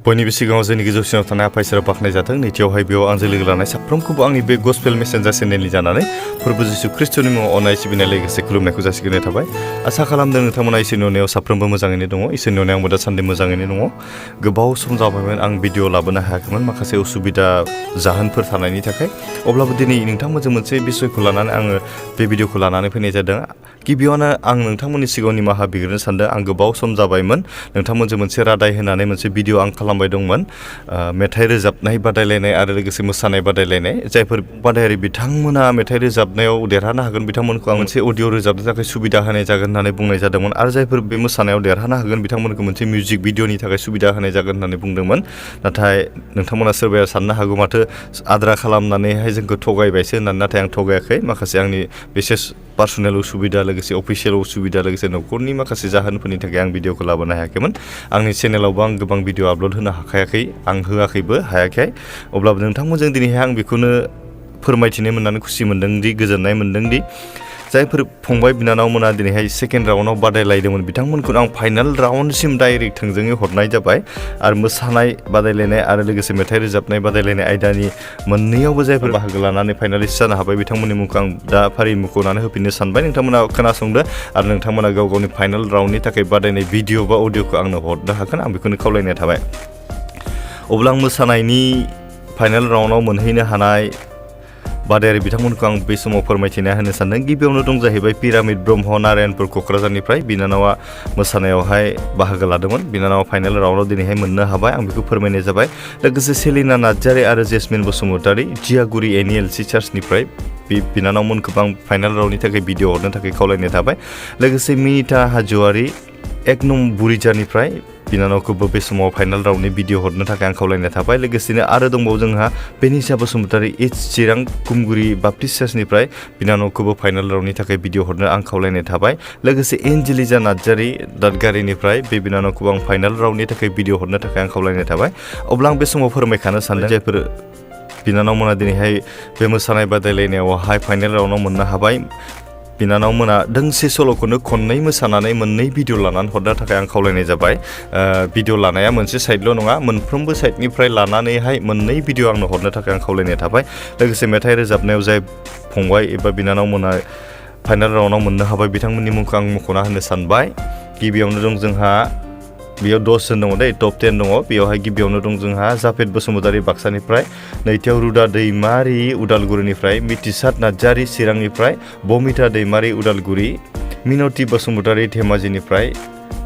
बयनिबो सिगाङाव जोंनि गोजौसिनाव थानाय आफा इसोरा बाख्नाय जाथों। नैथियावहाय बेयाव आंजों लोगो लानाय साफ्रोमखौबो आंनि बे गस्पेल मेसेन्जार चेनेलनि जानानै प्रभु जिसु ख्रिस्टनि मुङाव अननाय सिबिनाय लोगोसे खुलुमनायखौ जासिग्रोनाय थाबाय। आसा खालामदों नोंथांमोना इसोरनि अननायाव साफ्रोमबो मोजाङैनो दङ। इसोरनि अननायाव आंबो दासान्दि मोजाङैनो दङ। गोबाव सम जाबायमोन आं भिडिअ लाबोनो हायाखैमोन माखासे उसुबिदा जाहोनफोर थानायनि थाखाय। अब्लाबो दिनै नोंथांमोनजों मोनसे बिसयखौ लानानै आङो बे भिडिअखौ लानानै फैनाय जादों। गिबियावनो आं नोंथांमोननि सिगाङाव निमाहा बिग्रोनो सानदों। आं गोबाव सम जाबायमोन नोंथांमोनजों मोनसे रादाय होनानै मोनसे भिडिअ आं खालामबाय दंमोन। मेथाइ रोजाबनाय बादायलायनाय आरो लोगोसे मोसानाय बादायलायनाय। जायफोर बादायारि बिथांमोना मेथाइ रोजाबनायाव देरहानो हागोन बिथांमोनखौ आं मोनसे अडिअ रोजाबनो थाखाय सुबिदा होनाय जागोन होननानै बुंनाय जादोंमोन। आरो जायफोर बे मोसानायाव देरहानो हागोन बिथांमोनखौ मोनसे मिउजिक भिडिअनि थाखाय सुबिदा होनाय जागोन होननानै बुंदोंमोन। नाथाय नोंथांमोना सोरबाया साननो हागौ माथो आद्रा खालामनानैहाय जोंखौ थगायबायसो होननानै। नाथाय आं थगायाखै। माखासे आंनि बिसेस पार्सनेल उसुबिदा लोगोसे अफिसियेल उसुबिदा लोगोसे न'खरनि माखासे जाहोनफोरनि थाखाय आं भिडिअखौ लाबोनो हायाखैमोन। आंनि चेनेलावबो आं गोबां भिडिअ आपल'ड होनो हाखायाखै। आं होआखैबो हायाखै। अब्लाबो नोंथांमोनजों दिनैहाय आं बेखौनो फोरमायथिनो मोननानै खुसि मोनदोंदि गोजोननाय मोनदोंदि जायफोर फंबाय बिनानावमोना दिनैहाय सेकेन्ड राउन्डआव बादायलायदोंमोन बिथांमोनखौ आं फाइनाल राउन्डसिम डाइरेक्ट थोंजोङै हरनाय जाबाय। आरो मोसानाय बादायलायनाय आरो लोगोसे मेथाइ रोजाबनाय बादायलायनाय आयदानि मोननैयावबो जायफोर बाहागो लानानै फाइनालिस्ट जानो हाबाय बिथांमोननि मुंखौ आं दा फारि मुंख'नानै होफिननो सानबाय। नोंथांमोना खोनासंदो आरो नोंथांमोना गाव गावनि फाइनाल राउन्डनि थाखाय बादायनाय भिडिअ बा अडिअखौ आंनो हरनो हागोन। आं बेखौनो खावलायनाय थाबाय। अब्ला आं मोसानायनि फाइनाल राउन्डआव मोनहैनो हानाय बादायारि बिथांमोनखौ आं बे समाव फोरमायथिना होनो सानदों। गिबियावनो दं जाहैबाय पिरामिड ब्रह्म नारायणपुर क'क्राझारनिफ्राय। बिनानावा मोसानायावहाय बाहागो लादोंमोन। बिनानावा फाइनाल राउन्डआव दिनैहाय मोननो हाबाय। आं बेखौ फोरमायनाय जाबाय। लोगोसे सेलिना नार्जारि आरो जेसमिन बसुमतारि जियागुरि एनएलसि चार्चनिफ्राय बे बिनानावमोनखौबो आं फाइनाल राउन्डनि थाखाय भिडिअ हरनो थाखाय खावलायनाय थाबाय। लोगोसे मिनिता हाज'वारि 1 नं बुरिजानिफ्राय बिनानावखौबो बे समाव फाइनाल राउन्डनि भिडिअ हरनो थाखाय आं खावलायनाय थाबाय। लोगोसेनो आरो दंबावो जोंहा बेनिसा बसुमतारि चिरां कुमगुरि बाप्टिस्ट चार्चनिफ्राय बिनानावखौबो फाइनाल राउन्डनि थाखाय भिडिअ हरनो आं खावलायनाय थाबाय। लोगोसे एन्जेलिजा नार्जारि दादगारिनिफ्राय बे बिनानावखौबो आं फाइनाल राउन्डनि थाखाय भिडिअ हरनो थाखाय आं खावलायनाय थाबाय। अब्ला आं बे समाव फोरमायखानो सानदों जायफोर बिनानावमोना दिनैहाय बे मोसानाय बादायलायनायावहाय फाइनाल राउन्डआव मोननो हाबाय। बिनानावमोना दोंसे सल'खौनो खननै मोसानानै मोननै भिडिअ लानानै हरनो थाखाय आं खावलायनाय जाबाय। भिडिअ लानाया मोनसे साइडल' नङा मोनफ्रोमबो साइडनिफ्राय लानानैहाय मोननै भिडिअ आंनो हरनो थाखाय आं खावलायनाय थाबाय। लोगोसे मेथाइ रोजाबनायाव जाय फंबाय एबा बिनानावमोना फाइनाल राउन्डआव मोननो हाबाय बिथांमोननि मुंखौ आं मख'ना होनो सानबाय। गिबियावनो दं जोंहा बेयाव 10 जन दङ दे टप 10 दङ। बेयावहाय गिबियावनो दं जोंहा जाफेद बसुमतारि बाक्सानिफ्राय। नैथियाव रुदा दैमारि उदालगुरिनिफ्राय। मिथिसार नार्जारि चिरांनिफ्राय। बमिता दैमारि उदालगुरि। मिनति बसुमतारि धेमाजिनिफ्राय।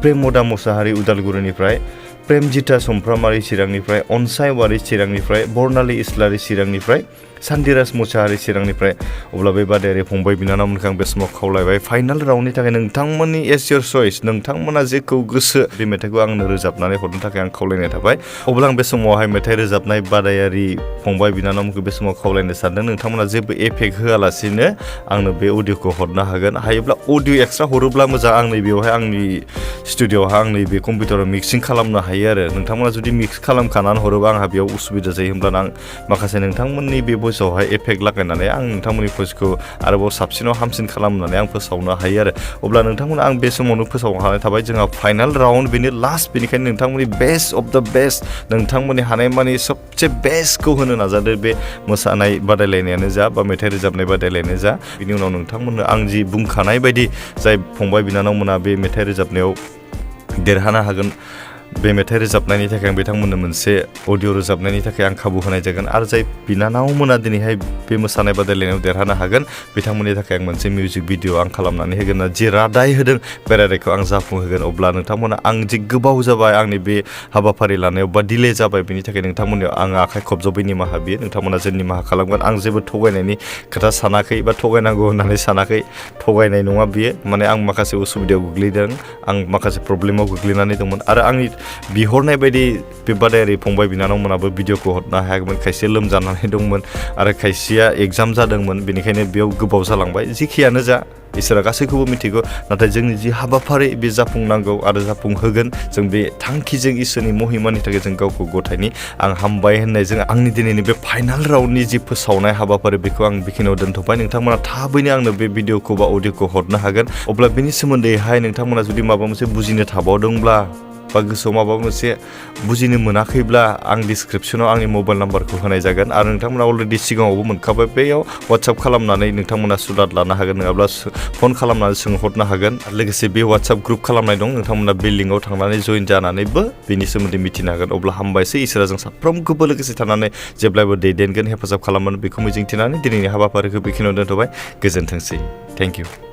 प्रेमदा मुसाहारि उदालगुरिनिफ्राय। प्रेमजिता समफ्रामारि चिरांनिफ्राय। अनसाय वारि चिरांनिफ्राय। बर्नाली इस्लारि चिरांनिफ्राय। सान्दिराज मुसाहारि चिरांनिफ्राय। अब्ला बे बादायारि फंबाय बिनानावमोनखौ आं बे समाव खावलायबाय फाइनाल राउन्डनि थाखाय नोंथांमोननि एज योर चइस नोंथांमोना जेखौ गोसो बे मेथाइखौ आंनो रोजाबनानै हरनो थाखाय आं खावलायनाय थाबाय। अब्ला आं बे समावहाय मेथाइ रोजाबनाय बादायारि फंबाय बिनानावमोनखौ बे समाव खावलायनो सानदों नोंथांमोना जेबो एफेक्ट होआलासिनो आंनो बे अडिअखौ हरनो हागोन। हायोब्ला अडिअ एक्सट्रा हरोब्ला मोजां। आं नै बेवहाय आंनि स्टुडिअआवहाय आं नै बे कम्पिउटाराव मिक्सिं खालामनो हायो आरो नोंथांमोना जुदि मिक्स खालामखानानै हरोबा आंहा बेयाव उसुबिदा जायो। होमब्ला आं माखासे नोंथांमोननि बे भइसआवहाय एफेक्ट लागायनानै आं नोंथांमोननि भइसखौ आरोबाव साबसिनाव हामसिन खालामनानै आं फोसावनो हायो आरो। अब्ला नोंथांमोना आं बे समावनो फोसावखानाय थाबाय जोंहा फाइनाल राउन्ड बेनि लास्ट। बेनिखायनो नोंथांमोननि बेस्ट अफ द बेस्ट नोंथांमोननि हानायमानि सबसे बेस्टखौ होनो नाजादो। बे मोसानाय बादायलायनायानो जा बा मेथाइ रोजाबनाय बादायलायनायानो जा। बिनि उनाव नोंथांमोननो आं जि बुंखानाय बायदि जाय फंबाय बिनानावमोना बे मेथाइ रोजाबनायाव देरहानो हागोन बे मेथाइ रोजाबनायनि थाखाय आं बिथांमोननो मोनसे अडिअ रोजाबनायनि थाखाय आं खाबु होनाय जागोन। आरो जाय बिनानावमोना दिनैहाय बे मोसानाय बादायलायनायाव देरहानो हागोन बिथांमोननि थाखाय आं मोनसे मिउजिक भिडिअ आं खालामनानै होगोन। जि रादाय होदों बे रादायखौ आं जाफुंहोगोन। अब्ला नोंथांमोना आं जि गोबाव जाबाय आंनि बे हाबाफारि लानायाव बा डिले जाबाय बेनि थाखाय नोंथांमोननियाव आं आखाइ खबजबै निमाहा बियो। नोंथांमोना जे निमाहा खालामगोन आं जेबो थगायनायनि खोथा सानाखै बा थगायनांगौ होननानै सानाखै। थगायनाय नङा बियो। माने आं माखासे उसुबिदायाव गोग्लैदों। आं माखासे प्रब्लेमाव गोग्लैनानै दंमोन। आरो आंनि बिहरनाय बायदि बे बादायारि फंबाय बिनानावमोनाबो भिडिअखौ हरनो हायाखैमोन। खायसे लोमजानानै दंमोन आरो खायसेया एग्जाम जादोंमोन। बेनिखायनो बेयाव गोबाव जालांबाय। जेखियानो जा इसोरा गासैखौबो मिथिगौ। नाथाय जोंनि जि हाबाफारि बे जाफुंनांगौ आरो जाफुंहोगोन। जों बे थांखिजों इसोरनि महिमानि थाखाय जों गावखौ गथायनि आं हामबाय होननायजों आंनि दिनैनि बे फाइनाल राउन्डनि जि फोसावनाय हाबाफारि बेखौ आं बेखिनियाव दोनथ'बाय। नोंथांमोना थाबैनो आंनो बे भिडिअखौ बा अडिअखौ हरनो हागोन। अब्ला बेनि सोमोन्दैहाय नोंथांमोना जुदि माबा मोनसे बुजिनो थाबावदोंब्ला बा गोसोआव माबा मोनसे बुजिनो मोनाखैब्ला आं डिसक्रिपसनाव आंनि मबाइल नाम्बारखौ होनाय जागोन आरो नोंथांमोना अलरेडि सिगाङावबो मोनखाबाय बेयाव WhatsApp खालामनानै नोंथांमोना सुलाद लानो हागोन नङाब्ला फन खालामनानै सोंहरनो हागोन लोगोसे बे WhatsApp ग्रुप खालामनाय दं नोंथांमोना बे लिंकआव थांनानै जइन जानानैबो बेनि सोमोन्दै मिथिनो हागोन अब्ला हामबायसै इसोरा जों साफ्रोमखौबो लोगोसे थानानै जेब्लायबो दैदेनगोन हेफाजाब खालामगोन बेखौ मिजिंथिनानै दिनैनि हाबाफारिखौ बेखिनियाव दोनथ'बाय गोजोनथोंसै थेंक इउ